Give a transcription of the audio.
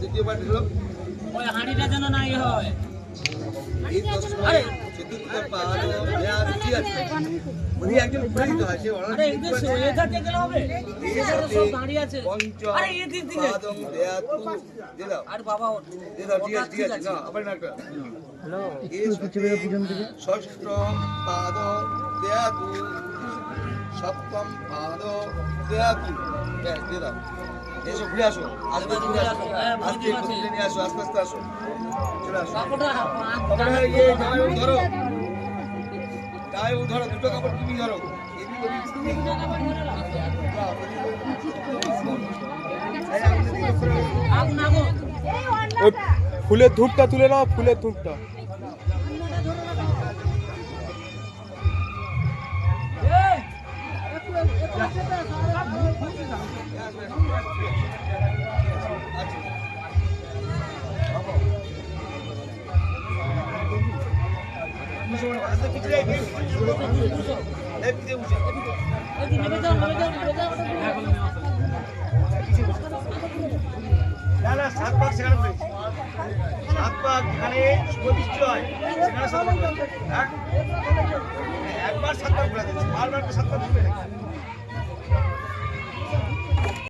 দ্বিতীয়বার হাঁড়িটা যেন না ইয়ে হয়। ষষ্ঠ পাদ দেয়াতু সপ্তম পাদ দেয়াতু দিয়ে দাও। এসো ঘুরে আসো, আজকে ঘুরে আসো, আজকে ঘুরে নিয়ে আসো, আস্তে আস্তে আসো, চলে আসো। ধরো গায়ে ধরো, দুটো কাপড় তুমি ধরো। ফুলের ধূপটা তুলে নাও, ফুলের ধূপটা। সাত পাক যেখানে শুভদৃষ্টি হয় সেখানে একবার 7 পাক ঘুরে দিচ্ছে, বারবার 7 পাক ঘুরে